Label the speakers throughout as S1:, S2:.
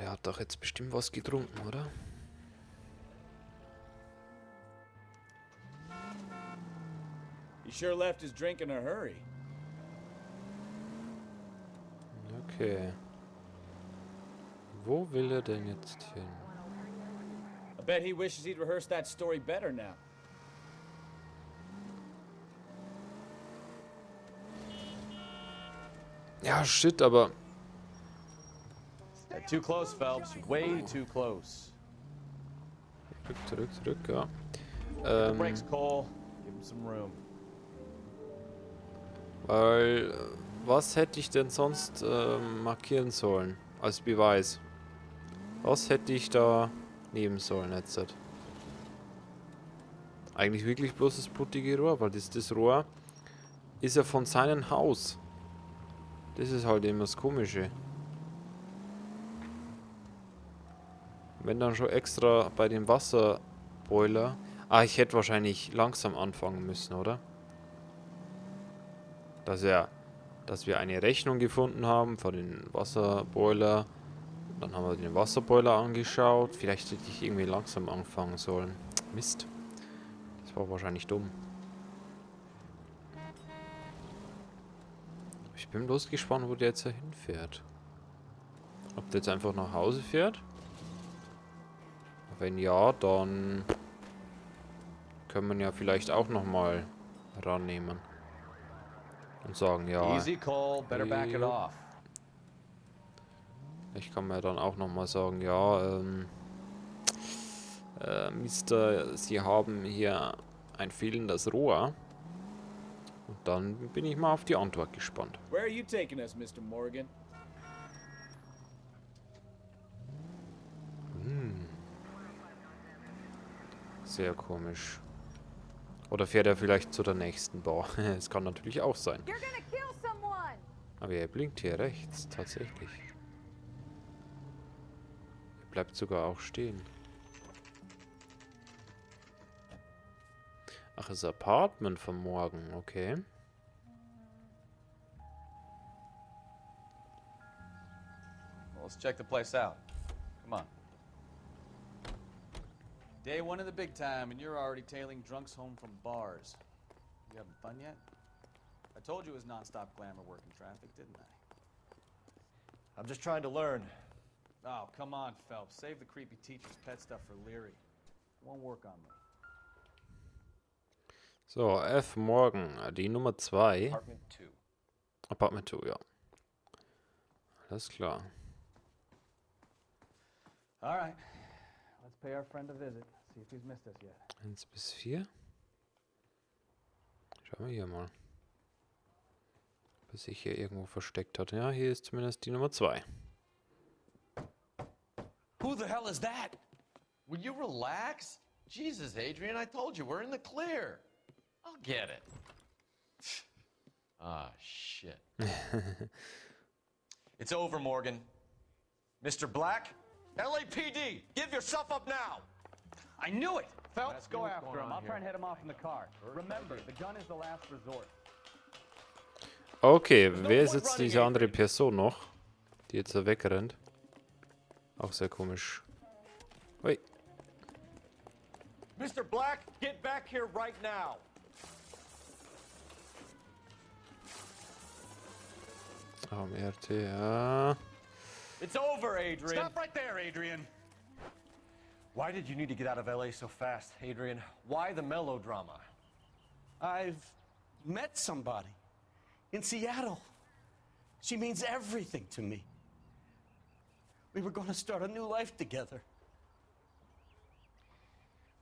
S1: Der hat doch jetzt bestimmt was getrunken, oder?
S2: He sure left his drink in a hurry.
S1: Okay. Wo will er denn jetzt hin?
S2: I bet he wishes he'd rehearsed that story better now.
S1: Ja, shit, aber...
S2: Too close, Phelps. Way too close.
S1: Zurück, ja.
S2: Breaks Cole. Give him some room.
S1: Weil... Was hätte ich denn sonst markieren sollen? Als Beweis. Was hätte ich da nehmen sollen jetzt? Eigentlich wirklich bloß das blutige Rohr, weil das Rohr ist ja von seinem Haus. Das ist halt immer das Komische. Wenn dann schon extra bei dem Wasserboiler... Ah, ich hätte wahrscheinlich langsam anfangen müssen, oder? Dass wir eine Rechnung gefunden haben von dem Wasserboiler. Dann haben wir den Wasserboiler angeschaut. Vielleicht hätte ich irgendwie langsam anfangen sollen. Mist. Das war wahrscheinlich dumm. Ich bin bloß gespannt, wo der jetzt hinfährt. Ob der jetzt einfach nach Hause fährt? Wenn ja, dann können wir ja vielleicht auch nochmal rannehmen. Und sagen, ja.
S2: Easy, Cole. Better back it off.
S1: Ich kann mir dann auch nochmal sagen, ja, Mister, Sie haben hier ein fehlendes Rohr. Und dann bin ich mal auf die Antwort gespannt.
S2: Where are you taking us, Mr. Morgan?
S1: Sehr komisch. Oder fährt er vielleicht zu der nächsten Bar? Es kann natürlich auch sein. Aber er blinkt hier rechts, tatsächlich. Er bleibt sogar auch stehen. Ach, das Apartment von morgen, okay.
S2: Well, let's check the place out. Come on. Day one of the big time, and you're already tailing drunks home from bars. You having fun yet? I told you it was non-stop glamour working traffic, didn't I?
S3: I'm just trying to learn.
S2: Oh, come on, Phelps. Save the creepy teacher's pet stuff for Leary. It won't work on me.
S1: So, F morgen, die Nummer 2.
S3: Apartment 2.
S1: Apartment 2, ja. Alles klar.
S2: All right. Let's pay our friend a visit. See if he's missed us yet.
S1: 1 bis 4. Schauen wir hier mal. Ob er sich hier irgendwo versteckt hat. Ja, hier ist zumindest die Nummer 2.
S4: Who the hell is that? Will you relax? Jesus, Adrian, I told you, we're in the clear. I'll get it. Ah, shit. It's over, Morgan.
S3: Mr. Black? LAPD, give yourself up now!
S2: I knew it! Phelps, go after him. I'll try and head him off in the car. Remember, the gun is the last resort.
S1: Okay, wer ist jetzt diese andere Person noch, die jetzt da wegrennt? Auch sehr komisch. Ui.
S3: Mr. Black, get back here right now!
S1: RT, ja.
S3: It's over, Adrian!
S2: Stop right there, Adrian!
S3: Why did you need to get out of LA so fast, Adrian? Why the melodrama?
S5: I've met somebody in Seattle. She means everything to me. We were going to start a new life together.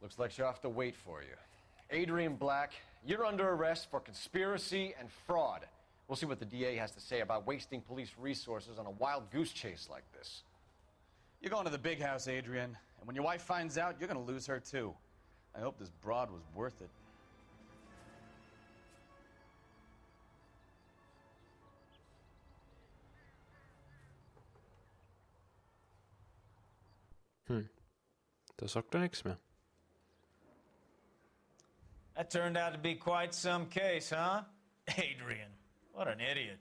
S3: Looks like she'll have to wait for you. Adrian Black, you're under arrest for conspiracy and fraud. We'll see what the DA has to say about wasting police resources on a wild goose chase like this.
S2: You're going to the big house, Adrian. And when your wife finds out, you're going to lose her too. I hope this broad was worth it.
S1: Da sagt er nichts mehr.
S6: That turned out to be quite some case, huh? Adrian, what an idiot.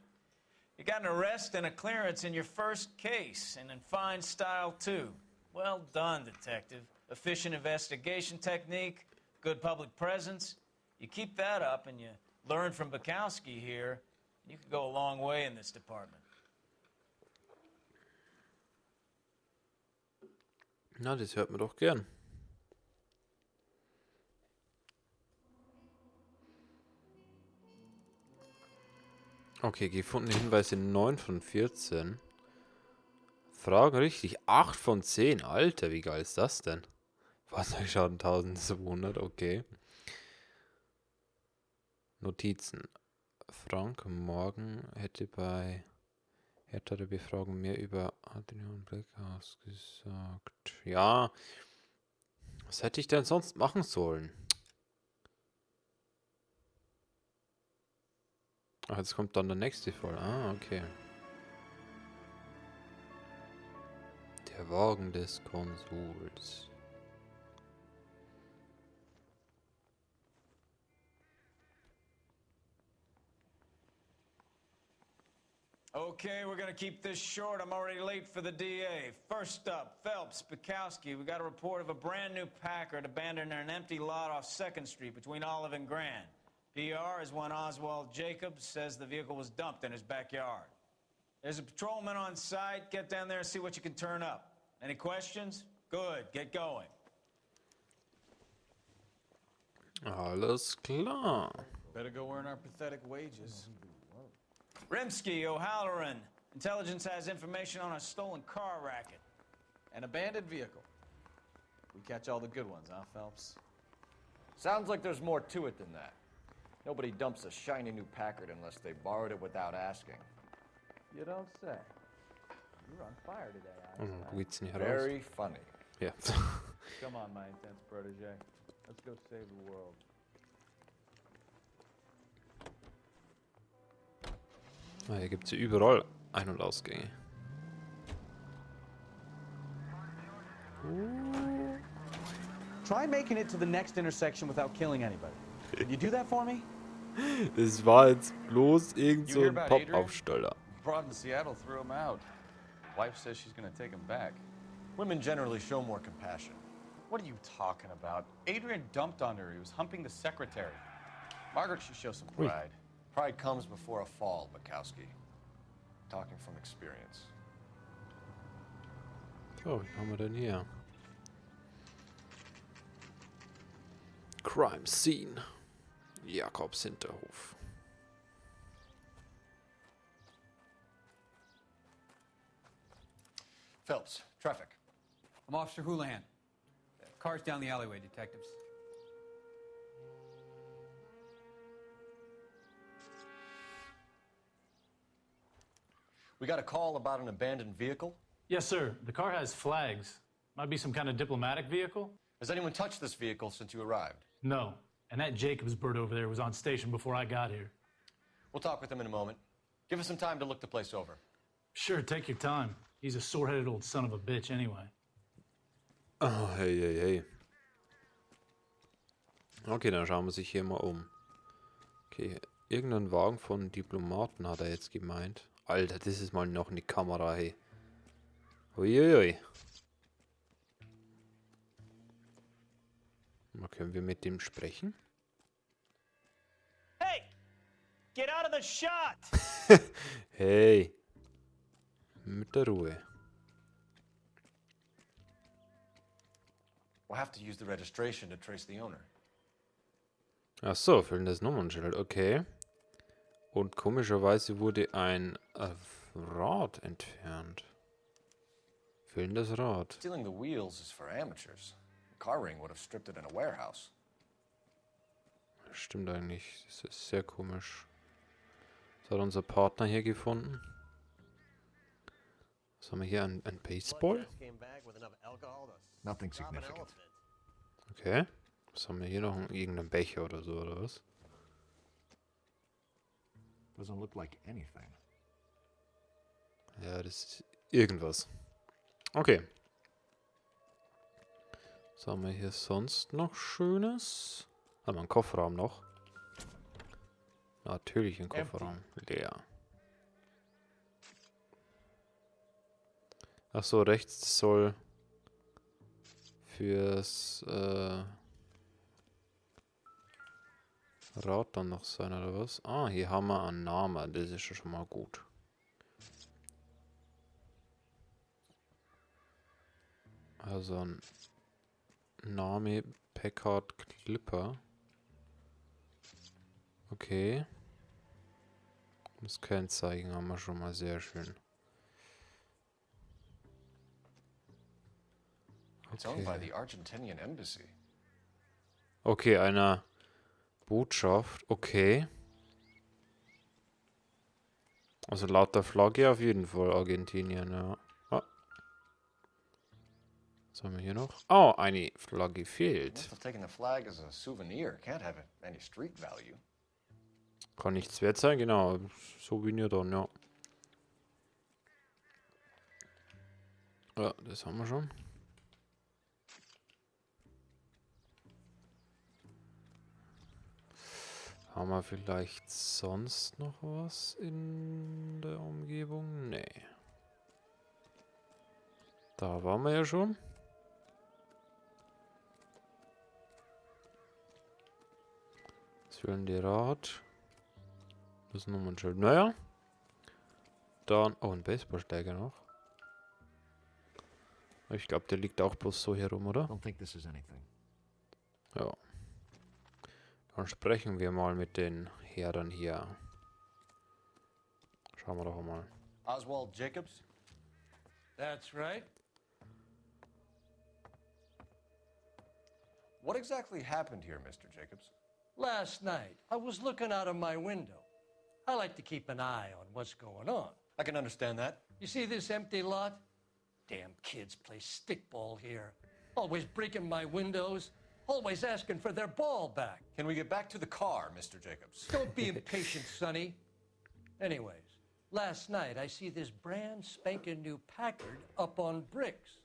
S6: You got an arrest and a clearance in your first case, and in fine style, too. Well done, detective. Efficient investigation technique, good public presence. You keep that up and you learn from Bukowski here, you could go a long way in this department.
S1: Na, das hört man doch gern. Okay, gefundene Hinweise 9 von 14. Fragen richtig 8 von 10. Alter, wie geil ist das denn? Fahrzeugschaden 1200, okay. Notizen. Frank Morgan hätte bei härtere Befragung mehr über Adrian Blackhouse gesagt. Ja, was hätte ich denn sonst machen sollen? Ach, jetzt kommt dann der nächste Fall. Ah, okay. Der Wagen des Konsuls.
S6: Okay, we're gonna keep this short. I'm already late for the DA. First up, Phelps, Bukowski. We got a report of a brand new Packard abandoned in an empty lot off 2nd Street between Olive and Grand. PR is one Oswald Jacobs says the vehicle was dumped in his backyard. There's a patrolman on site. Get down there and see what you can turn up. Any questions? Good, get going.
S1: Alles klar.
S2: Better go earn our pathetic wages.
S6: Rimsky, O'Halloran. Intelligence has information on a stolen car racket.
S2: An abandoned vehicle. We catch all the good ones, huh, Phelps?
S3: Sounds like there's more to it than that. Nobody dumps a shiny new Packard unless they borrowed it without asking.
S2: You don't say. You're on fire today,
S1: Wo geht's denn hier raus?
S3: Very funny.
S1: Ja.
S2: Come on, my intense protege. Let's go save the world.
S1: Ah, hier gibt's ja überall Ein- und Ausgänge.
S2: Try making it to the next intersection without killing anybody. Can you do that for me?
S1: Es war jetzt bloß irgend so
S2: You hear
S1: ein
S2: about Adrian?
S1: Pop-Aufsteller.
S2: Brought in Seattle threw him out. Wife says she's gonna take him back.
S3: Women generally show more compassion.
S2: What are you talking about? Adrian dumped on her. He was humping the secretary. Margaret should show some
S1: Ui.
S2: pride.
S3: Pride comes before a fall, Bukowski. Talking from experience.
S1: So, was haben wir denn hier? Crime Scene. Jakobs Hinterhof.
S3: Phelps, traffic.
S7: I'm Officer Houlihan. Car's down the alleyway, detectives.
S3: We got a call about an abandoned vehicle.
S8: Yes, sir. The car has flags. Might be some kind of diplomatic vehicle?
S3: Has anyone touched this vehicle since you arrived?
S8: No. And that Jacobs bird over there was on station before I got here.
S3: We'll talk with him in a moment. Give us some time to look the place over.
S8: Sure, take your time. He's a sore-headed old son of a bitch anyway.
S1: Oh, hey, hey, hey. Okay, dann schauen wir sich hier mal um. Okay, irgendein Wagen von Diplomaten hat er jetzt gemeint. Alter, das ist mal noch eine Kamera, hey. Uiuiui. Mal können wir mit dem sprechen?
S6: Hey! Get out of the shot!
S1: Hey. Mit der Ruhe.
S3: We'll have to use the registration to trace the owner.
S1: Ach so, fehlendes Nummernschild, okay. Und komischerweise wurde ein Rad entfernt. Fehlendes Rad.
S3: Stealing the wheels is for amateurs. A car ring would have stripped it in a warehouse.
S1: Stimmt eigentlich, das ist sehr komisch. Was hat unser Partner hier gefunden? Was haben wir hier? Ein Baseball?
S3: Nothing significant.
S1: Okay. Was haben wir hier noch? Irgendein Becher oder so, oder was?
S3: Doesn't look like anything.
S1: Ja, das ist irgendwas. Okay. Was haben wir hier sonst noch Schönes? Haben wir einen Kofferraum noch? Natürlich ein Kofferraum. Leer. Ach so, rechts soll fürs Rad dann noch sein, oder was? Ah, hier haben wir einen Namen. Das ist ja schon mal gut. Also ein Name Packard Clipper. Okay. Das Kennzeichen haben wir schon mal, sehr schön.
S3: It's owned by the Argentinian embassy.
S1: Okay, einer Botschaft. Okay. Also laut der Flagge auf jeden Fall Argentinien, ja. Ah. Was haben wir hier noch? Oh, eine Flagge fehlt.
S3: Must have taken the flag as a souvenir. Can't have any street value.
S1: Kann nichts wert sein, genau. Souvenir dann, ja. Ja, das haben wir schon. Haben wir vielleicht sonst noch was in der Umgebung? Nee. Da waren wir ja schon. Das fehlen die Rad. Das Nummernschild. Naja. Dann. Oh, ein Baseballschläger noch. Ich glaube, der liegt auch bloß so herum, oder?
S3: Don't think this is anything.
S1: Ja. Dann sprechen wir mal mit den Herren hier. Schauen wir doch mal.
S3: Oswald Jacobs?
S9: That's right.
S3: What exactly happened here, Mr. Jacobs?
S9: Last night, I was looking out of my window. I like to keep an eye on what's going on.
S3: I can understand that.
S9: You see this empty lot? Damn kids play stickball here. Always breaking my windows. Always asking for their ball back.
S3: Can we get back to the car, Mr. Jacobs?
S9: Don't be impatient, Sonny. Anyways, last night I see this brand spanking new Packard up on bricks.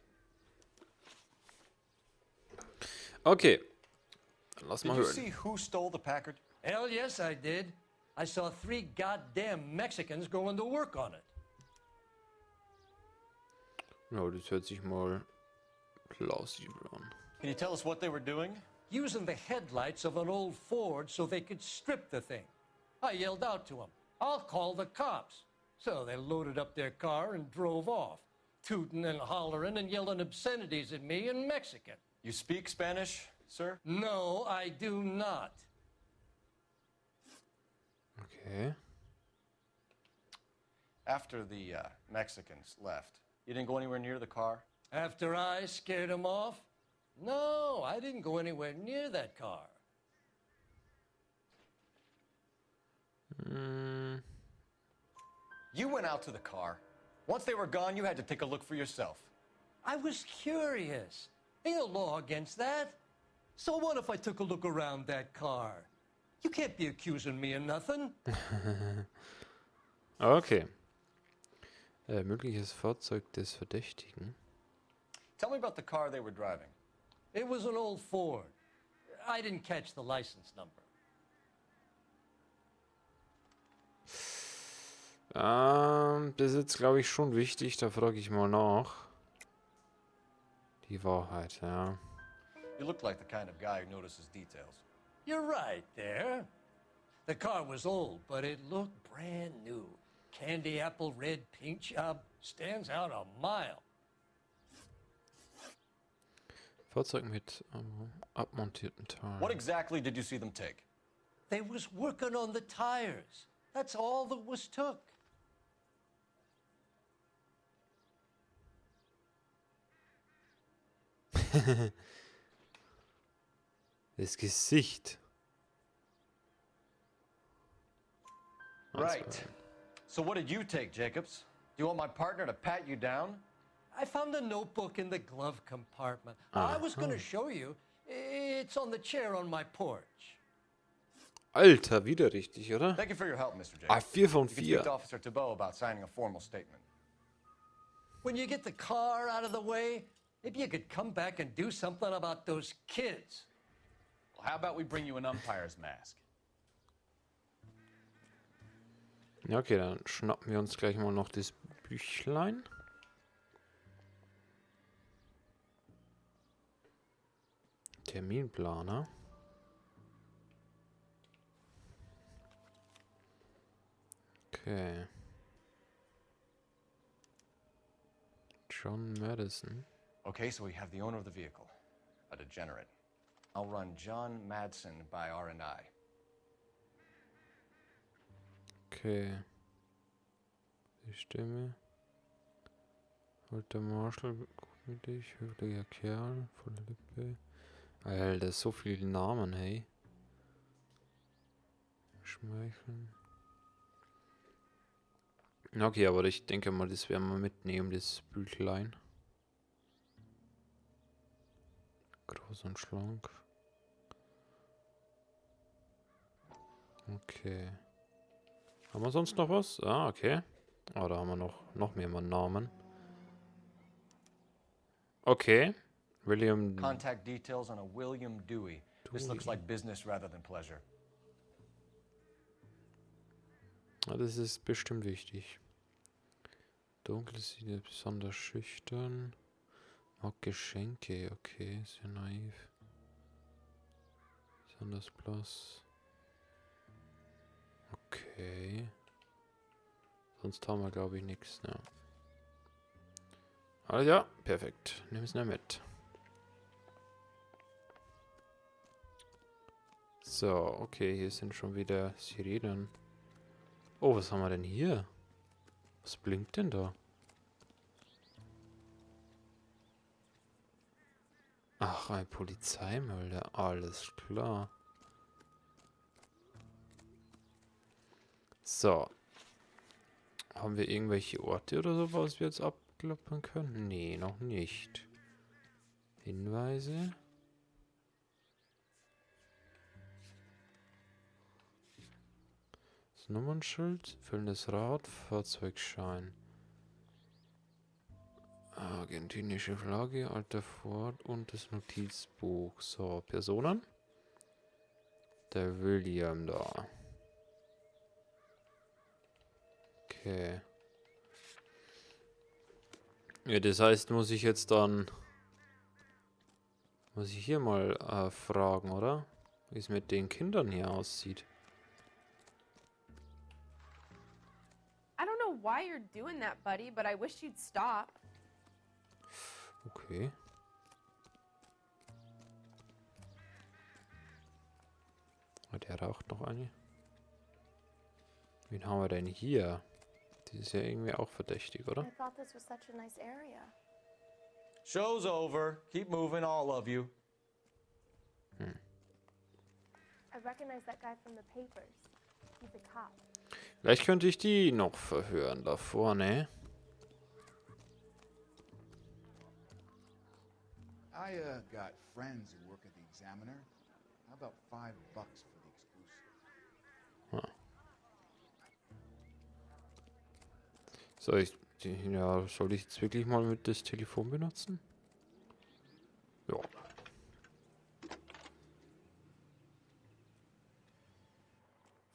S1: Okay. Dann lass
S3: Did
S1: mal
S3: you
S1: hören.
S3: see who stole the Packard?
S9: Hell yes, I did. I saw 3 goddamn Mexicans going to work on it.
S1: Ja, das hört sich mal plausibel an.
S3: Can you tell us what they were doing?
S9: Using the headlights of an old Ford so they could strip the thing. I yelled out to them, "I'll call the cops." So they loaded up their car and drove off, tooting and hollering and yelling obscenities at me in Mexican.
S3: You speak Spanish, sir?
S9: No, I do not.
S1: Okay.
S3: After the Mexicans left, you didn't go anywhere near the car?
S9: After I scared them off? No, I didn't go anywhere near that car.
S3: You went out to the car. Once they were gone, you had to take a look for yourself.
S9: I was curious. Ain't no law against that. So what if I took a look around that car? You can't be accusing me of nothing.
S1: Okay. Mögliches Fahrzeug des Verdächtigen.
S3: Tell me about the car they were driving.
S9: It was an old Ford. I didn't catch the license number.
S1: Das ist jetzt, glaube ich, schon wichtig. Da frage ich mal nach. Die Wahrheit, ja.
S3: You look like the kind of guy who notices details.
S9: You're right there. The car was old, but it looked brand new. Candy apple red paint job stands out a mile.
S1: Fahrzeug mit abmontierten Teilen.
S3: What exactly did you see them take?
S9: They was working on the tires. That's all that was took.
S1: Das Gesicht.
S3: Right. So what did you take, Jacobs? Do you want my partner to pat you down?
S9: I found a notebook in the glove compartment. I was going to show you. It's on the chair on my porch.
S1: Alter, wieder richtig, oder?
S3: Thank you for your help, Mr. Jacobs.
S1: Ah, 4 von
S3: You can speak
S1: 4.
S3: to Officer Thibault about signing a formal statement.
S9: When you get the car out of the way, maybe you could come back and do something about those kids.
S2: Well, how about we bring you an umpire's mask?
S1: Ja, okay, dann schnappen wir uns gleich mal noch das Büchlein. Terminplaner. Okay. John Madison.
S3: Okay, so we have the owner of the vehicle, a degenerate. I'll run John Madsen by R&I.
S1: Okay. Die Stimme. Alter Marshall, gut mit dich, höflicher Kerl, volle Lippe. Alter, so viele Namen, hey. Schmeicheln. Okay, aber ich denke mal, das werden wir mitnehmen, das Büchlein. Groß und schlank. Okay. Haben wir sonst noch was? Ah, okay. Oh, da haben wir noch mehr Namen. Okay. William
S3: Contact details on a William Dewey. This looks like business rather than pleasure.
S1: Ja, das ist bestimmt wichtig. Dunkel sieht er besonders schüchtern. Mag Geschenke, okay, sehr naiv. Besonders blass. Okay. Sonst haben wir, glaube ich, nichts, ne? Also ja, perfekt. Nimm es nur mit. So, okay, hier sind schon wieder Sirenen. Oh, was haben wir denn hier? Was blinkt denn da? Ach, ein Polizeimelder. Alles klar. So. Haben wir irgendwelche Orte oder so, was wir jetzt abklappern können? Nee, noch nicht. Hinweise. Das Nummernschild, füllendes Rad, Fahrzeugschein. Argentinische Flagge, alter Ford und das Notizbuch. So, Personen. Der William da. Okay. Ja, das heißt, muss ich jetzt dann... Muss ich hier mal fragen, oder? Wie es mit den Kindern hier aussieht.
S10: I don't know why you're doing that, buddy, but I wish you'd stop.
S1: Okay. Oh, der raucht noch eine. Wen haben wir denn hier? Die ist ja irgendwie auch verdächtig, oder?
S10: I thought this was such a nice area.
S3: Show's over. Keep moving, all of you.
S10: I recognize that guy from the papers. He's a cop.
S1: Vielleicht könnte ich die noch verhören da vorne.
S11: I got friends who work at the Examiner. How about $5 for the exclusive?
S1: Soll ich jetzt wirklich mal mit das Telefon benutzen? Ja.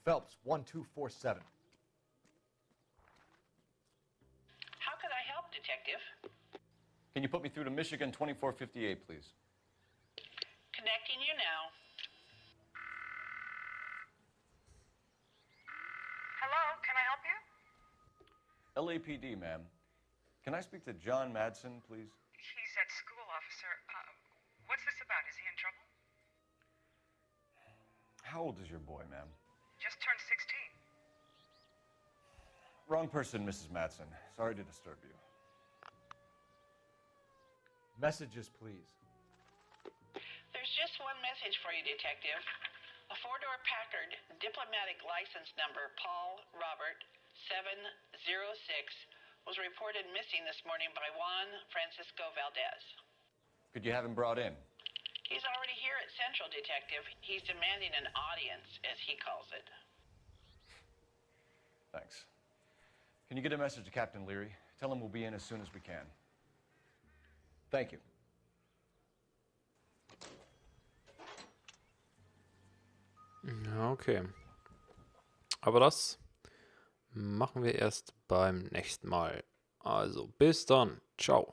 S3: Phelps, 1247.
S12: How could I help, Detective?
S3: Can you put me through to Michigan 2458, please?
S12: Connecting you now. Hello, can I help you?
S3: LAPD, ma'am. Can I speak to John Madsen, please?
S12: He's at school, officer. What's this about? Is he in trouble?
S3: How old is your boy, ma'am?
S12: Just turned 16.
S3: Wrong person, Mrs. Madsen. Sorry to disturb you. Messages, please.
S12: There's just one message for you, Detective. A four-door Packard, diplomatic license number Paul Robert 706, was reported missing this morning by Juan Francisco Valdez.
S3: Could you have him brought in?
S12: He's already here at Central, Detective. He's demanding an audience, as he calls it.
S3: Thanks. Can you get a message to Captain Leary? Tell him we'll be in as soon as we can. Thank you.
S1: Ja, okay. Aber das machen wir erst beim nächsten Mal. Also, bis dann. Ciao.